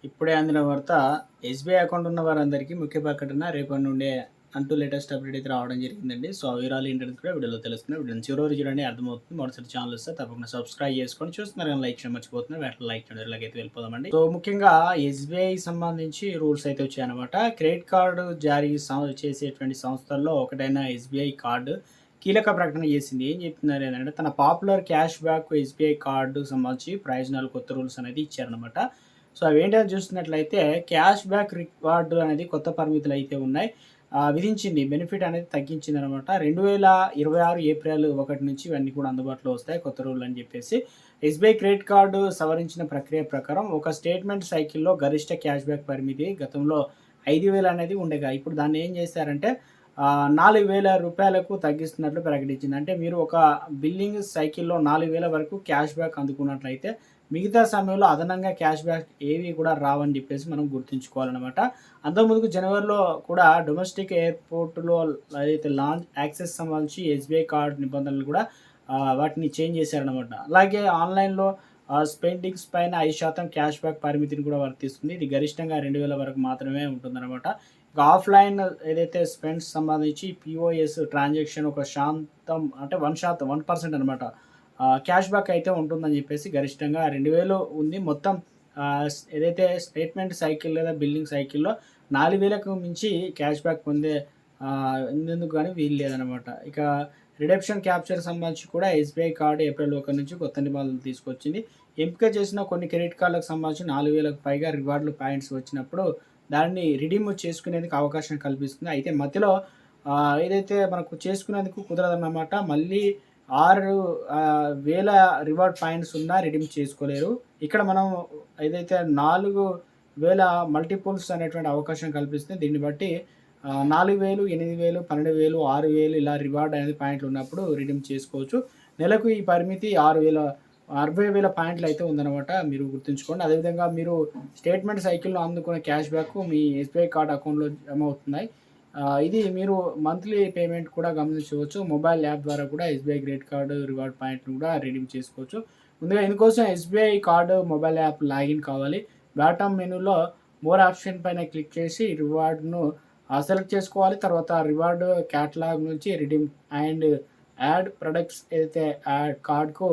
ఇప్పుడే అందిన వార్త. ఎస్‌బీఐ అకౌంట్ ఉన్న వారందరికీ ముఖ్య ప్రకటన రేపటి నుండే అంటూ లేటెస్ట్ అప్డేట్ అయితే రావడం జరిగిందండి. సో, ఆ వివరాలు ఏంటనేది కూడా వీడియోలో తెలుసుకుందాం. వీడియోని చివరి వరకు చూడండి, అర్థమవుతుంది. మొదటిసారి ఛానల్ వస్తే తప్పకుండా సబ్స్క్రైబ్ చేసుకొని చూస్తున్నారు కానీ లైక్ చేయడం మర్చిపోతున్నారు. వెంటనే లైక్ చేయడం ఇలాగైతే వెళ్ళిపోదామండి. సో, ముఖ్యంగా ఎస్‌బీఐ సంబంధించి రూల్స్ అయితే వచ్చాయన్నమాట. క్రెడిట్ కార్డు జారీ చేసేటువంటి సంస్థల్లో ఒకటైన ఎస్‌బీఐ కార్డు కీలక ప్రకటన చేసింది. ఏం చెప్తున్నారు ఏంటంటే, తన popular cash back SBI card సంబంధించి ప్రయోజనాలు కొత్త రూల్స్ అనేది ఇచ్చారనమాట. సో, అవేంటని చూస్తున్నట్లయితే క్యాష్ బ్యాక్ రివార్డ్ అనేది కొత్త పరిమితులు అయితే ఉన్నాయి. విధించింది. బెనిఫిట్ అనేది తగ్గించిందనమాట. 2026 ఏప్రిల్ 1 నుంచి ఇవన్నీ కూడా అందుబాటులో వస్తాయి కొత్త రూల్ అని చెప్పేసి. ఎస్‌బీఐ క్రెడిట్ కార్డు సవరించిన ప్రక్రియ ప్రకారం ఒక స్టేట్మెంట్ సైకిల్‌లో గరిష్ట క్యాష్ బ్యాక్ పరిమితి గతంలో 5,000 అనేది ఉండేగా. ఇప్పుడు దాన్ని ఏం చేశారంటే రూ. 4,000కు తగ్గిస్తున్నట్లు ప్రకటించింది. అంటే మీరు ఒక బిల్లింగ్ సైకిల్‌లో 4,000 వరకు క్యాష్ బ్యాక్ అందుకున్నట్లయితే మిగతా సమయంలో అదనంగా క్యాష్ బ్యాక్ ఏవి కూడా రావని చెప్పేసి మనం గుర్తుంచుకోవాలనమాట. అంతకుముందుకు జనవరిలో కూడా డొమెస్టిక్ ఎయిర్‌పోర్ట్‌లో ఏదైతే లాంచ్ యాక్సెస్ సంబంధించి ఎస్‌బీఐ కార్డ్ నిబంధనలు కూడా వాటిని చేంజ్ చేశారనమాట. అలాగే ఆన్‌లైన్‌లో స్పెండింగ్స్ పైన 5% క్యాష్ బ్యాక్ పరిమితిని కూడా వర్తిస్తుంది. ఇది గరిష్టంగా 2,000 వరకు మాత్రమే ఉంటుందనమాట. ఇక ఆఫ్‌లైన్ ఏదైతే స్పెండ్స్ సంబంధించి పీఓఎస్ ట్రాన్సాక్షన్ ఒక శాతం అంటే 1% అనమాట. క్యాష్ బ్యాక్ అయితే ఉంటుందని చెప్పేసి గరిష్టంగా 2,000 ఉంది. మొత్తం ఏదైతే స్టేట్మెంట్ సైకిల్ లేదా బిల్లింగ్ సైకిల్‌లో 4,000కు మించి క్యాష్ బ్యాక్ పొందేందుకు గాని వీలు లేదనమాట. ఇక రిడెంప్షన్ క్యాప్చర్ సంబంధించి కూడా ఎస్‌బీఐ కార్డ్ ఏప్రిల్ 1 నుంచి కొత్త నిబంధనలు తీసుకొచ్చింది. ఎంపిక చేసిన కొన్ని క్రెడిట్ కార్డులకు సంబంధించి 4,000కు పైగా రివార్డులు పాయింట్స్ వచ్చినప్పుడు దాన్ని రిడీమ్ చేసుకునేందుకు అవకాశం కల్పిస్తుంది. అయితే మధ్యలో ఏదైతే మనకు చేసుకునేందుకు కుదరదన్నమాట. మళ్ళీ 6,000 రివార్డ్ పాయింట్స్ ఉన్నా రిడీమ్ చేసుకోలేరు. ఇక్కడ మనం ఏదైతే 4,000 మల్టిపుల్స్ అనేటువంటి అవకాశం కల్పిస్తుంది. దీన్ని బట్టి 4,000, 8,000, 12,000, 6,000 ఇలా రివార్డ్ అనేది పాయింట్లు ఉన్నప్పుడు రిడీమ్ చేసుకోవచ్చు. నెలకు ఈ పరిమితి 60,000 పాయింట్లు అయితే ఉందన్నమాట. మీరు గుర్తుంచుకోండి. అదేవిధంగా మీరు స్టేట్మెంట్ సైకిల్‌లో అందుకునే క్యాష్ బ్యాక్ మీ ఎస్‌బీఐ కార్డ్ అకౌంట్‌లో జమ అవుతున్నాయి. ఇది మీరు మంత్లీ పేమెంట్ కూడా గమనించవచ్చు. మొబైల్ యాప్ ద్వారా కూడా ఎస్‌బీఐ క్రెడిట్ కార్డ్ రివార్డ్ పాయింట్‌ని కూడా రిడీమ్ చేసుకోవచ్చు. ముందుగా ఇందుకోసం SBI card mobile app login కావాలి. బాటమ్ మెనూలో మోర్ ఆప్షన్ పైన క్లిక్ చేసి రివార్డ్‌ను సెలెక్ట్ చేసుకోవాలి. తర్వాత రివార్డ్ క్యాటలాగ్ నుంచి రిడీమ్ అండ్ యాడ్ ప్రొడక్ట్స్ ఏదైతే కార్డ్‌కు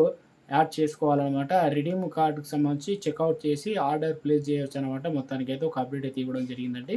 యాడ్ చేసుకోవాలనమాట. రిడీమ్ కార్డ్‌కి సంబంధించి చెక్‌ఔట్ చేసి ఆర్డర్ ప్లేస్ చేయొచ్చనమాట. మొత్తానికైతే ఒక అప్డేట్ అయితే ఇవ్వడం జరిగిందండి.